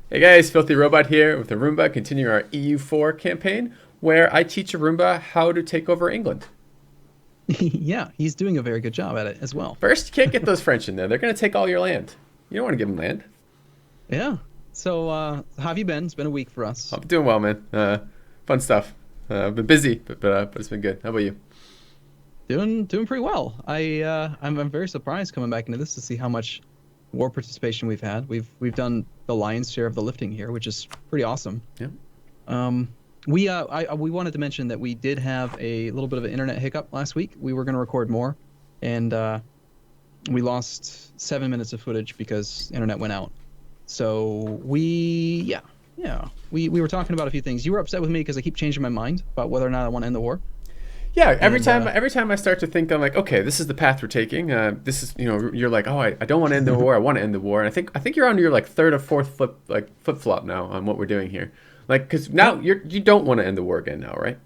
Hey guys, FilthyRobot here with Arumba, continuing our EU4 campaign, where I teach Arumba how to take over England. Yeah, he's doing a very good job at it as well. First, you can't get those French in there. They're going to take all your land. You don't want to give them land. Yeah. So, how have you been? It's been a week for us. I'm doing well, man. Fun stuff. I've been busy, but it's been good. How about you? Doing pretty well. I'm very surprised coming back into this to see how much war participation we've had. We've done the lion's share of the lifting here, which is pretty awesome. Yeah. Um, we wanted to mention that we did have a little bit of an internet hiccup last week. We were going to record more, and we lost 7 minutes of footage because internet went out. So we were talking about a few things. You were upset with me because I keep changing my mind about whether or not I want to end the war. Yeah, every And time every time I start to think, I'm like, okay, this is the path we're taking. This is, you're like, oh, I don't want to end the war. I want to end the war. And I think you're on your like third or fourth flip flop now on what we're doing here. Like, because now Yep. you don't want to end the war again now, right?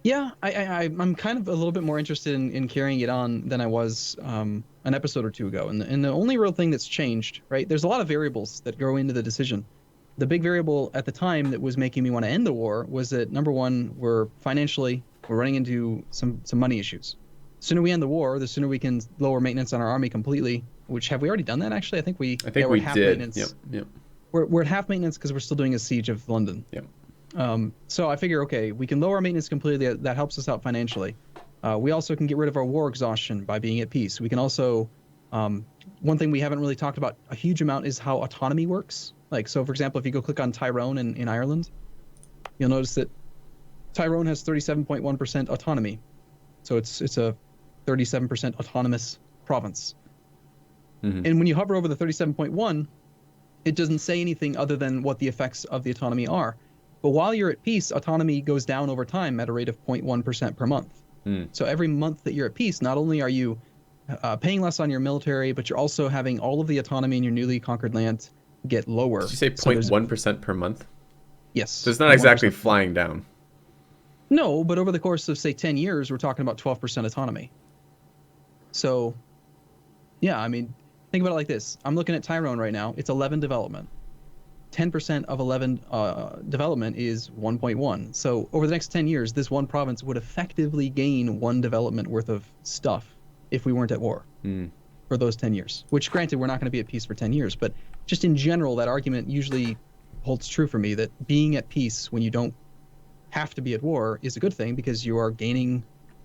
Yeah, I'm kind of a little bit more interested in carrying it on than I was an episode or two ago. And the only real thing that's changed, right? There's a lot of variables that go into the decision. The big variable at the time that was making me want to end the war was that number one, we're running into some money issues. The sooner we end the war, the sooner we can lower maintenance on our army completely. Which have we already done that? Actually, I think I yeah, think we're we at half did. Yep. maintenance. Yep. We're at half maintenance because we're still doing a siege of London. Yep. So I figure, okay, we can lower our maintenance completely. That helps us out financially. We also can get rid of our war exhaustion by being at peace. We can also, one thing we haven't really talked about a huge amount is how autonomy works. Like, so for example, if you go click on Tyrone in Ireland, you'll notice that Tyrone has 37.1% autonomy. So it's a 37% autonomous province. Hmm. And when you hover over the 37.1, it doesn't say anything other than what the effects of the autonomy are. But while you're at peace, autonomy goes down over time at a rate of 0.1% per month. Mm. So every month that you're at peace, not only are you paying less on your military, but you're also having all of the autonomy in your newly conquered land get lower. Did you say So there's 0.1% per month? So yes, it's not exactly 0.1%. flying down. No, but over the course of say 10 years, we're talking about 12% autonomy. So yeah, I mean, think about it like this. I'm looking at Tyrone right now. It's 11 development. 10% of 11 development is 1.1. So over the next 10 years, this one province would effectively gain one development worth of stuff if we weren't at war Mm. for those 10 years. Which, granted, we're not going to be at peace for 10 years, but just in general, that argument usually holds true for me that being at peace when you don't have to be at war is a good thing because you are gaining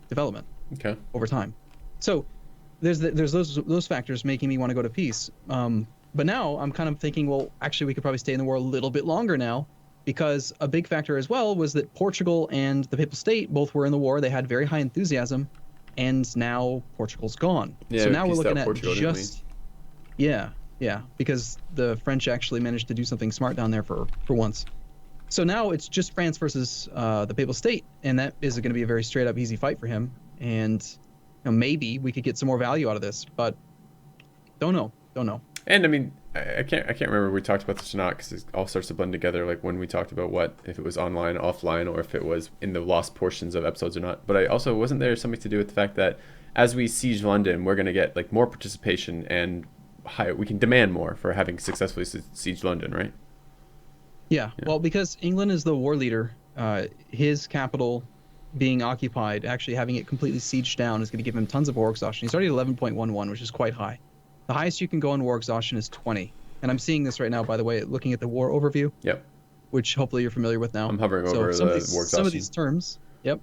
development Okay. over time. So there's those factors making me want to go to peace. But now I'm kind of thinking, well, actually, we could probably stay in the war a little bit longer now, because a big factor as well was that Portugal and the Papal State both were in the war. They had very high enthusiasm, and now Portugal's gone. Yeah, So we now we're pieced looking out at Portugal, didn't we? just yeah, because the French actually managed to do something smart down there for once. So now it's just France versus the Papal State, and that is going to be a very straight up easy fight for him. And maybe we could get some more value out of this, but don't know. And I mean, I can't remember if we talked about this or not because it all starts to blend together. Like when we talked about what if it was online, offline, or if it was in the lost portions of episodes or not. But I also wasn't there something to do with the fact that as we siege London, we're gonna get like more participation and higher. We can demand more for having successfully sieged London, right? Yeah, Yeah. well, because England is the war leader, his capital being occupied, actually having it completely sieged down, is going to give him tons of war exhaustion. He's already at 11.11, which is quite high. The highest you can go on war exhaustion is 20. And I'm seeing this right now, by the way, looking at the war overview, Yep. which hopefully you're familiar with now. I'm hovering So over the war some of exhaustion. these terms, yep.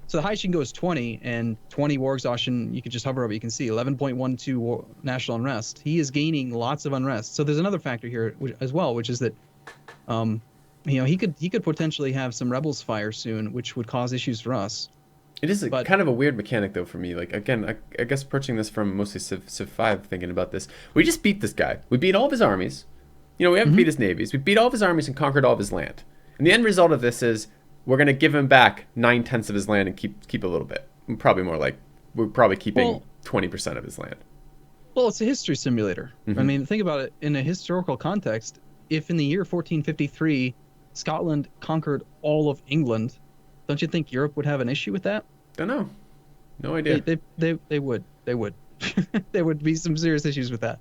So the highest you can go is 20, and 20 war exhaustion, you can just hover over. You can see 11.12 national unrest. He is gaining lots of unrest. So there's another factor here as well, which is that um, he could potentially have some rebels fire soon, which would cause issues for us. It is But kind of a weird mechanic though for me. Like again, I guess approaching this from mostly Civ 5, thinking about this, we just beat this guy. We beat all of his armies. We haven't beat his navies. We beat all of his armies and conquered all of his land. And the end result of this is we're gonna give him back 9/10 of his land and keep a little bit. Probably more like we're probably keeping well, 20% of his land. well, it's a history simulator. I Hmm. mean, think about it in a historical context. If in the year 1453 Scotland conquered all of England, don't you think Europe would have an issue with that? Don't know. No They idea. they they would. There would be some serious issues with that.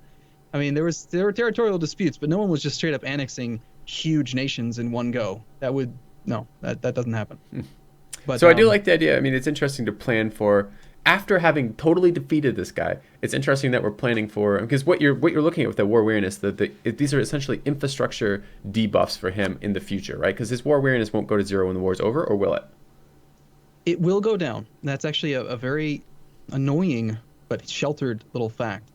I mean, there were territorial disputes, but no one was just straight up annexing huge nations in one go. That would no, that doesn't happen. But So I do like the idea. I mean, it's interesting to plan for after having totally defeated this guy. It's interesting that we're planning for, because what you're looking at with the war weariness, these are essentially infrastructure debuffs for him in the future, right? Because his war weariness won't go to zero when the war's over, or will it? it will go down. That's actually a very annoying but sheltered little fact.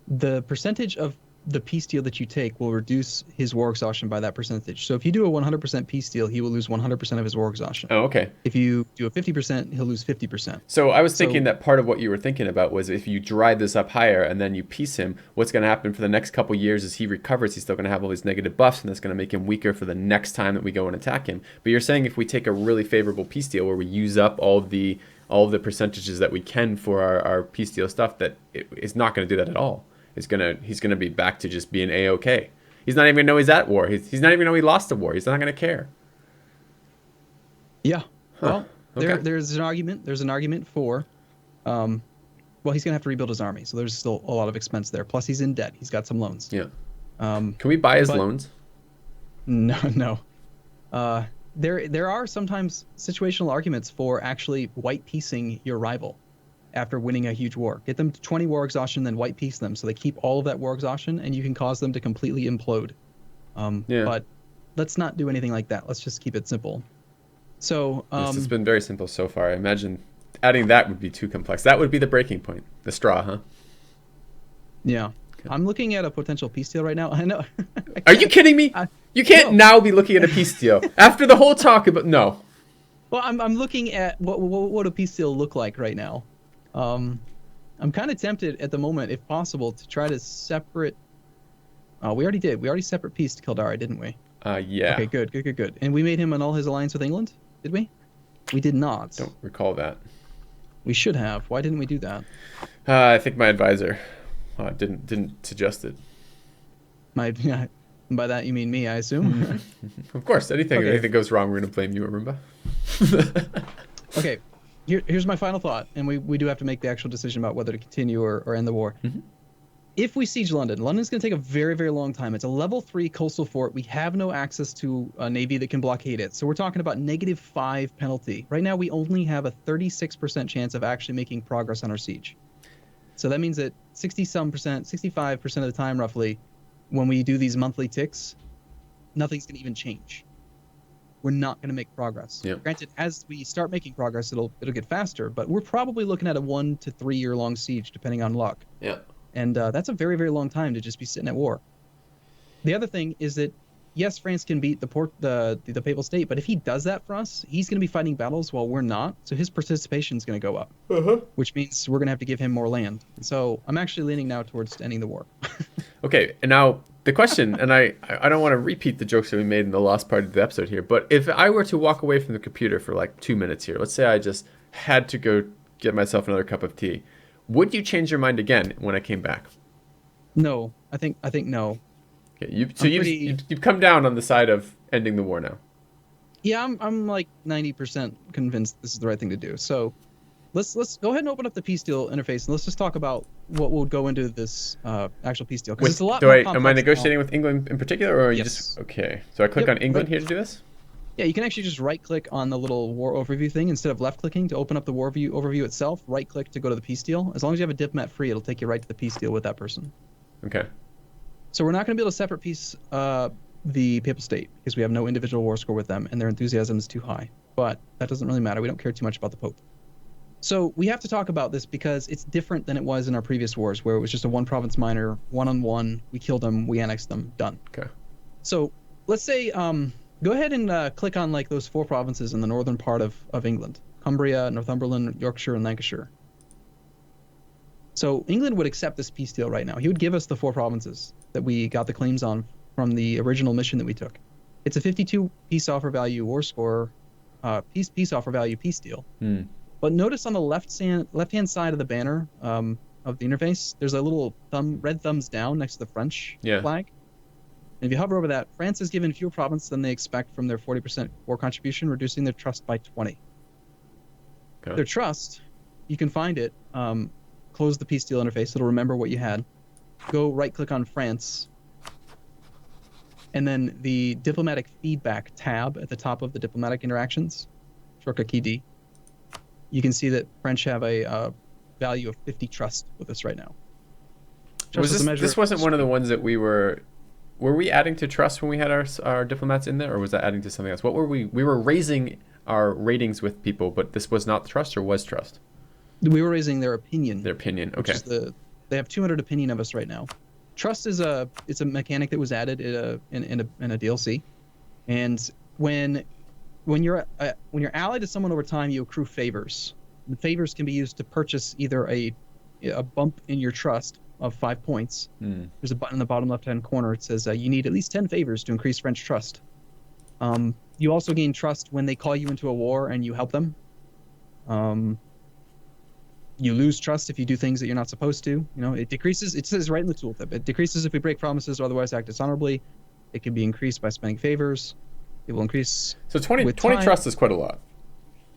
The percentage of the peace deal that you take will reduce his war exhaustion by that percentage. So if you do a 100% peace deal, he will lose 100% of his war exhaustion. Oh, okay. If you do a 50%, he'll lose 50%. So I was thinking that part of what you were thinking about was if you drive this up higher and then you piece him, what's going to happen for the next couple years as he recovers, he's still going to have all these negative buffs, and that's going to make him weaker for the next time that we go and attack him. But you're saying if we take a really favorable peace deal where we use up all the percentages that we can for our peace deal stuff, that it's not going to do that at all. He's gonna be back to just being A-OK. He's not even gonna know he's at war. He's not even know he lost a war. He's not gonna care. Yeah. Huh. Well, Okay. there's an argument. There's an argument for, well, he's gonna have to rebuild his army, so there's still a lot of expense there. Plus, he's in debt. He's got some loans. Yeah. Can we buy his loans? No. There are sometimes situational arguments for actually white piecing your rival after winning a huge war. Get them to 20 war exhaustion, then white piece them so they keep all of that war exhaustion, and you can cause them to completely implode. Yeah. But let's not do anything like that. Let's just keep it simple. So This has been very simple so far. I imagine adding that would be too complex. That would be the breaking point. The straw, huh? yeah. Okay. I'm looking at a potential peace deal right now. I know. Are you kidding me? You can't now be looking at a peace deal after the whole talk about no. Well, I'm looking at what a peace deal look like right now. I'm kind of tempted at the moment, if possible, to try to separate. Oh, we already did. We already separate peace to Kildare, didn't we? Yeah. Okay, good. And we made him annul his alliance with England, did we? We did not. Don't recall that. We should have. Why didn't we do that? I think my advisor didn't suggest it. By that you mean me, I assume. Of course, anything Okay. goes wrong, we're gonna blame you, Arumba. Okay, here's my final thought, and we do have to make the actual decision about whether to continue or end the war. Mm-hmm. If we siege London's going to take a very, very long time. It's a level 3 coastal fort. We have no access to a navy that can blockade it. So we're talking about -5 penalty. Right now, we only have a 36% chance of actually making progress on our siege. So that means that 65% of the time, roughly, when we do these monthly ticks, nothing's going to even change. We're not going to make progress. Yep. Granted, as we start making progress, it'll get faster, but we're probably looking at a 1 to 3 year long siege, depending on luck. Yeah. And that's a very, very long time to just be sitting at war. The other thing is that, yes, France can beat the Papal State, but if he does that for us, he's going to be fighting battles while we're not, so his participation is going to go up, which means we're going to have to give him more land. So I'm actually leaning now towards ending the war. Okay, and now the question, and I don't want to repeat the jokes that we made in the last part of the episode here, but if I were to walk away from the computer for like 2 minutes here, let's say I just had to go get myself another cup of tea, would you change your mind again when I came back? No, I think no. Okay, you've come down on the side of ending the war now. Yeah, I'm like 90% convinced this is the right thing to do. So let's go ahead and open up the peace deal interface, and let's just talk about what would go into this actual peace deal, because it's a lot more complex. Am I negotiating with England in particular, or are you Yes. just okay? So I click on England here to do this. Yeah, you can actually just right-click on the little war overview thing instead of left-clicking to open up the war overview itself. Right-click to go to the peace deal. As long as you have a diplomat free, it'll take you right to the peace deal with that person. Okay. So we're not going to be able to separate peace the Papal State because we have no individual war score with them, and their enthusiasm is too high. But that doesn't really matter. We don't care too much about the Pope. So we have to talk about this because it's different than it was in our previous wars, where it was just a one-province minor, one-on-one. We killed them, we annexed them, done. Okay. So let's say, go ahead and click on like those 4 provinces in the northern part of England: Cumbria, Northumberland, Yorkshire, and Lancashire. So England would accept this peace deal right now. He would give us the 4 provinces that we got the claims on from the original mission that we took. It's a 52 peace offer value war score, peace offer value peace deal. But notice on the left-hand side of the banner of the interface, there's a little red thumbs down next to the French flag. And if you hover over that, France has given fewer provinces than they expect from their 40% war contribution, reducing their trust by 20. Okay. Their trust, you can find it. Close the peace deal interface. It'll remember what you had. Go right-click on France. And then the diplomatic feedback tab at the top of the diplomatic interactions, shortcut key D, you can see that French have a value of 50 trust with us right now. Was this wasn't one of the ones that were we adding to trust when we had our diplomats in there, or was that adding to something else? What were we were raising our ratings with people, but this was not trust, or was trust? We were raising their opinion. Their opinion, okay. They have 200 opinion of us right now. Trust is a mechanic that was added in a DLC, and when you're allied to someone over time, you accrue favors. The favors can be used to purchase either a bump in your trust of 5 points. There's a button in the bottom left-hand corner. It says you need at least 10 favors to increase French trust. You also gain trust when they call you into a war and you help them. You lose trust if you do things that you're not supposed to. It decreases. It says right in the tooltip. It decreases if we break promises or otherwise act dishonorably. It can be increased by spending favors. It will increase. So 20 trust is quite a lot.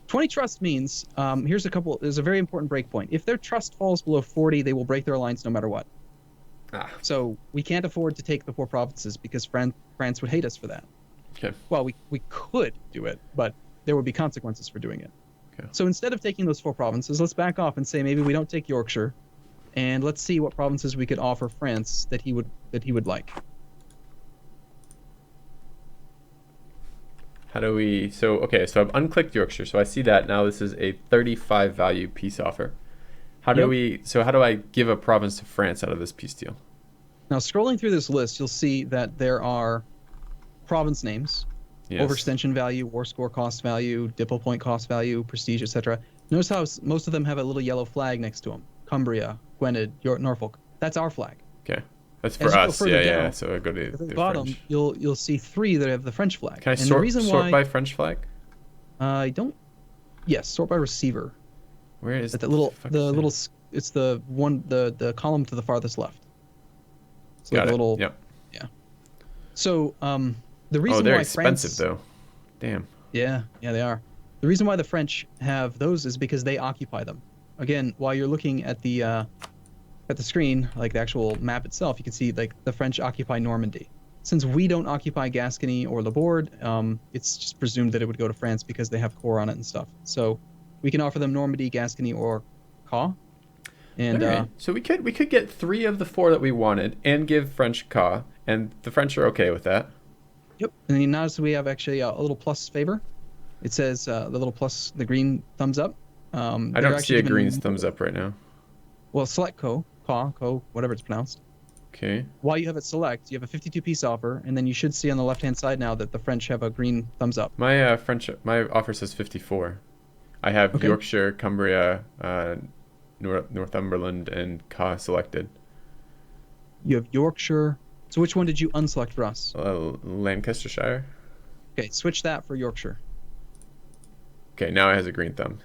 20 trust means, there's a very important breakpoint. If their trust falls below 40, they will break their alliance no matter what. So we can't afford to take the 4 provinces because France would hate us for that. Okay. Well, we could do it, but there would be consequences for doing it. Okay. So instead of taking those 4 provinces, let's back off and say maybe we don't take Yorkshire, and let's see what provinces we could offer France that he would like. How do we... So I've unclicked Yorkshire, so I see that now. This is a 35 value peace offer. How do I give a province to France out of this peace deal? Now, scrolling through this list, you'll see that there are province names, overextension value, war score cost value, diplo point cost value, prestige, etc. Notice how most of them have a little yellow flag next to them. Cumbria, Gwynedd, Norfolk. That's our flag. Okay. That's for us. Yeah. So I go to the bottom. French. You'll see 3 that have the French flag. Can I sort by French flag? I don't. Yes, sort by receiver. Where is it's the column to the farthest left. So Got it. Yep. Yeah. So the reason they're why expensive though. Damn. Yeah, they are. The reason why the French have those is because they occupy them. Again, while you're looking at the screen, like the actual map itself, you can see like the French occupy Normandy. Since we don't occupy Gascony or Laborde, it's just presumed that it would go to France because they have core on it and stuff. So we can offer them Normandy, Gascony, or Caen. And right. So we could get 3 of the 4 that we wanted and give French Caen, and the French are okay with that. Yep. And you notice we have actually a little plus favor. It says the little plus, the green thumbs up. I don't see a green thumbs up right now. Well, select Co, whatever it's pronounced. Okay. While you have it select, you have a 52 piece offer, and then you should see on the left-hand side now that the French have a green thumbs up. My offer says 54. I have Yorkshire, Cumbria, Northumberland, and Caen selected. You have Yorkshire. So which one did you unselect for us? Lancastershire. Okay, switch that for Yorkshire. Okay, now it has a green thumb.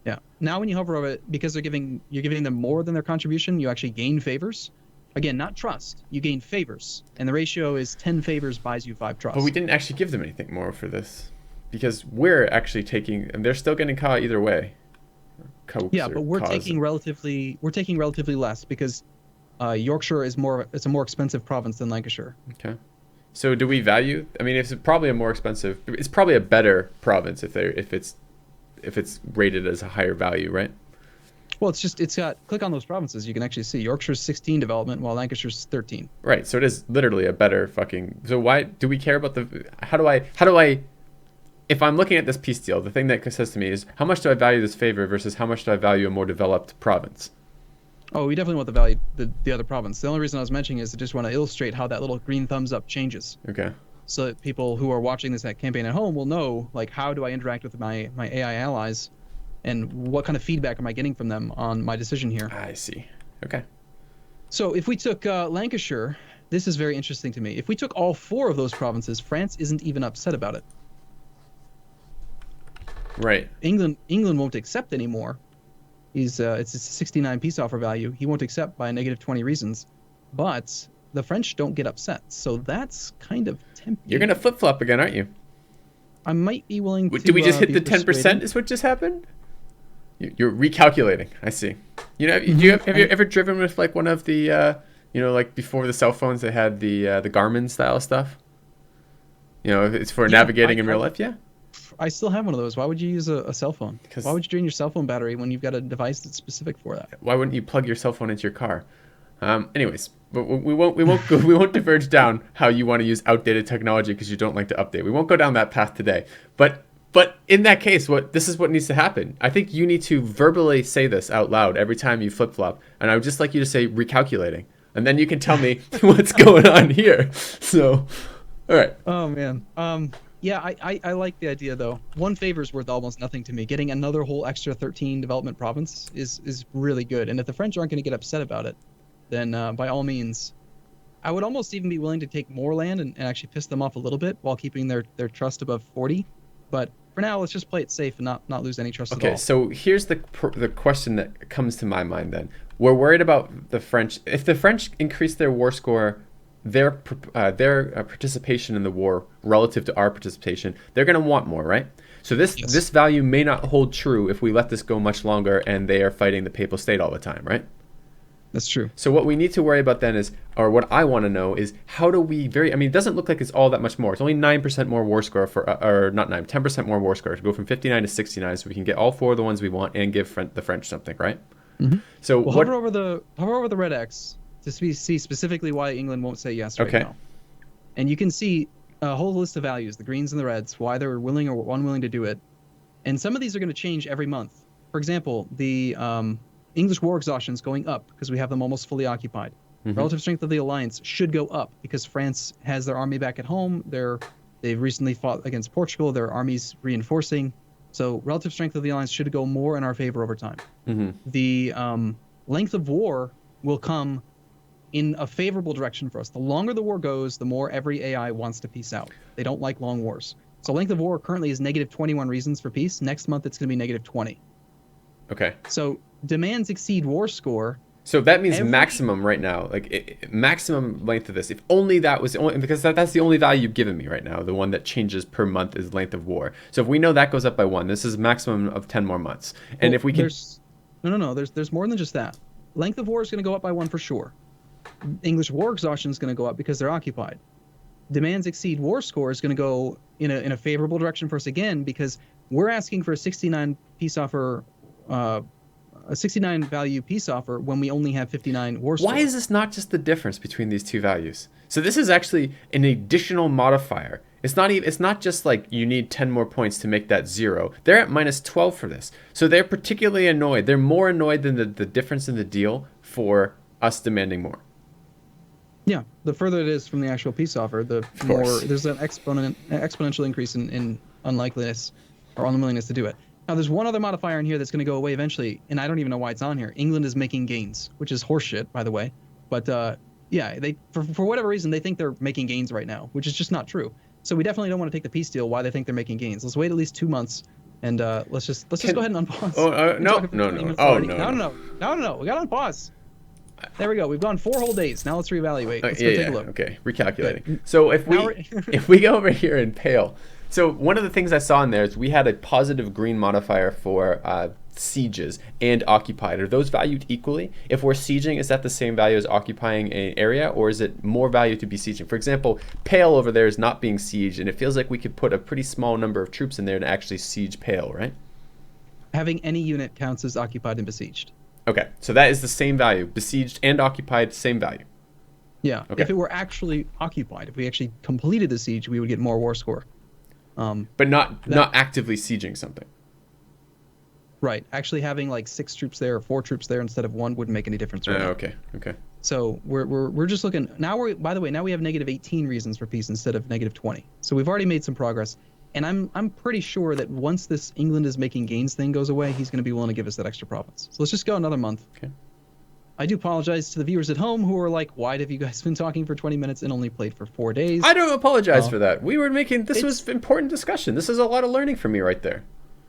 Yeah. Now when you hover over it, because you're giving them more than their contribution, you actually gain favors. Again, not trust. You gain favors, and the ratio is 10 favors buys you 5 trust. But we didn't actually give them anything more for this, because we're actually taking, and they're still getting Caen either way. Yeah, but we're taking relatively less because Yorkshire is it's a more expensive province than Lancashire. Okay. So do we value? I mean, it's probably a more expensive. It's probably a better province if it's rated as a higher value, right? Well, it's got, click on those provinces. You can actually see Yorkshire's 16 development while Lancashire's 13. Right. So it is literally a better fucking. So why do we care about how do I? If I'm looking at this peace deal, the thing that says to me is how much do I value this favor versus how much do I value a more developed province? Oh, we definitely want to value the other province. The only reason I was mentioning is I just want to illustrate how that little green thumbs up changes. Okay. So that people who are watching this campaign at home will know, like, how do I interact with my AI allies, and what kind of feedback am I getting from them on my decision here? I see. Okay. So if we took Lancashire, this is very interesting to me. If we took all 4 of those provinces, France isn't even upset about it. Right. England won't accept anymore. It's a 69 peace offer value. He won't accept by negative 20 reasons, but the French don't get upset. So that's kind of tempting. You're gonna flip flop again, aren't you? I might be willing to. Did we just hit the 10%? Is what just happened? You're recalculating. I see. You know, have you ever driven with like one of the like before the cell phones they had the Garmin style stuff? You know, if it's for Yeah, navigating in real life, yeah. I still have one of those. Why would you use a cell phone? 'Cause- Why would you drain your cell phone battery when you've got a device that's specific for that? Why wouldn't you plug your cell phone into your car? Anyways, but we won't diverge down how you want to use outdated technology because you don't like to update. We won't go down that path today. But in that case, this is what needs to happen. I think you need to verbally say this out loud every time you flip flop, and I would just like you to say recalculating, and then you can tell me what's going on here. So, all right. Oh man. Yeah, I like the idea though. One favor is worth almost nothing to me. Getting another whole extra 13 development province is really good. And if the French aren't going to get upset about it, then by all means, I would almost even be willing to take more land and actually piss them off a little bit while keeping their trust above 40. But for now, let's just play it safe and not lose any trust at all. Okay, so here's the question that comes to my mind then. We're worried about the French. If the French increase their war score, their participation in the war relative to our participation, they're going to want more, right? So this value may not hold true if we let this go much longer and they are fighting the Papal State all the time, right? That's true. So what we need to worry about then is, or what I want to know is, how do we it doesn't look like it's all that much more. It's only 9% more war score or not 9, 10% more war score to go from 59 to 69, so we can get all 4 of the ones we want and give the French something, right? Mm-hmm. So hover over the red X to see specifically why England won't say yes right now. And you can see a whole list of values, the greens and the reds, why they're willing or unwilling to do it. And some of these are going to change every month. For example, the English war exhaustion is going up because we have them almost fully occupied. Mm-hmm. Relative strength of the alliance should go up because France has their army back at home. They've recently fought against Portugal. Their army's reinforcing. So relative strength of the alliance should go more in our favor over time. Mm-hmm. The length of war will come in a favorable direction for us. The longer the war goes, the more every AI wants to peace out. They don't like long wars. So length of war currently is negative 21 reasons for peace. Next month, it's going to be negative 20. Okay. So demands exceed war score. So that means maximum right now, maximum length of this. If only that was because that's the only value you've given me right now. The one that changes per month is length of war. So if we know that goes up by 1, this is maximum of 10 more months. And if we can, there's more than just that. Length of war is going to go up by 1 for sure. English war exhaustion is going to go up because they're occupied. Demands exceed war score is going to go in a favorable direction for us again because we're asking for a 69 peace offer. A 69 value peace offer when we only have 59 war score. Why is this not just the difference between these two values? So this is actually an additional modifier. It's not just like you need 10 more points to make that 0. They're at minus 12 for this. So they're particularly annoyed. They're more annoyed than the difference in the deal for us demanding more. Yeah, the further it is from the actual peace offer, the more there's an exponential increase in unlikeliness or unwillingness to do it. Now, there's one other modifier in here that's going to go away eventually, and I don't even know why it's on here. England is making gains, which is horseshit, by the way. But yeah, they for whatever reason they think they're making gains right now, which is just not true. So we definitely don't want to take the peace deal. Why they think they're making gains? Let's wait at least 2 months, and let's just go ahead and unpause. Oh no! We got to unpause. There we go. We've gone 4 whole days. Now let's reevaluate. Let's go take a look. Okay, recalculating. Okay. So if we go over here and pale. So one of the things I saw in there is we had a positive green modifier for sieges and occupied. Are those valued equally? If we're sieging, is that the same value as occupying an area, or is it more value to be sieging? For example, Pale over there is not being sieged, and it feels like we could put a pretty small number of troops in there to actually siege Pale, right? Having any unit counts as occupied and besieged. Okay, so that is the same value. Besieged and occupied, same value. Yeah, okay. If it were actually occupied, if we actually completed the siege, we would get more war score. But not actively sieging something. Right. Actually having like 6 troops there or 4 troops there instead of 1 wouldn't make any difference right now. Okay. So we're just looking now. By the way, now we have negative 18 reasons for peace instead of negative 20. So we've already made some progress. And I'm pretty sure that once this England is making gains thing goes away, he's going to be willing to give us that extra province. So let's just go another month. Okay. I do apologize to the viewers at home who are like, why have you guys been talking for 20 minutes and only played for 4 days? I don't apologize for that. We were this was important discussion. This is a lot of learning for me right there.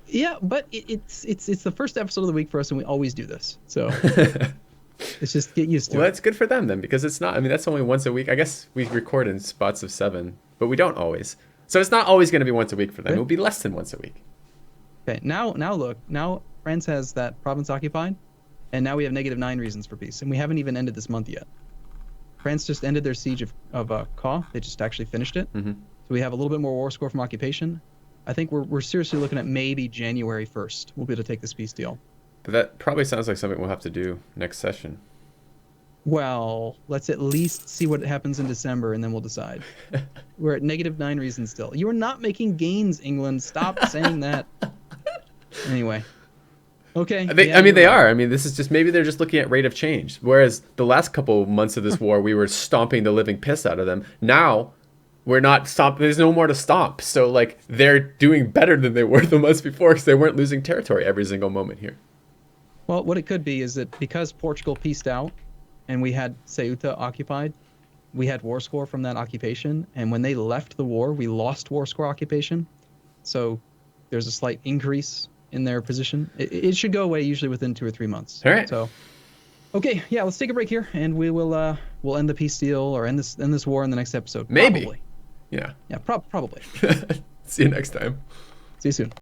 Yeah, but it's the first episode of the week for us, and we always do this. So let's just get used to it. Well, that's good for them then, because it's not. I mean, that's only once a week. I guess we record in spots of 7, but we don't always. So it's not always going to be once a week for them. It'll be less than once a week. Okay. Now look. Now France has that province occupied. And now we have negative 9 reasons for peace, and we haven't even ended this month yet. France just ended their siege of Caen. They just actually finished it. Mm-hmm. So we have a little bit more war score from occupation. I think we're seriously looking at maybe January 1st. We'll be able to take this peace deal. But that probably sounds like something we'll have to do next session. Well, let's at least see what happens in December, and then we'll decide. We're at -9 reasons still. You are not making gains, England. Stop saying that. Anyway. Okay. They are. I mean, this is just, maybe they're just looking at rate of change. Whereas the last couple months of this war, we were stomping the living piss out of them. Now, we're not stomping. There's no more to stomp. So, like, they're doing better than they were the months before because they weren't losing territory every single moment here. Well, what it could be is that because Portugal pieced out and we had Ceuta occupied, we had war score from that occupation. And when they left the war, we lost war score occupation. So there's a slight increase in their position. It should go away usually within 2 or 3 months. All right. So, okay, yeah, let's take a break here, and we'll end the peace deal or end this war in the next episode. Maybe. Probably. Yeah. Yeah, probably. See you next time. See you soon.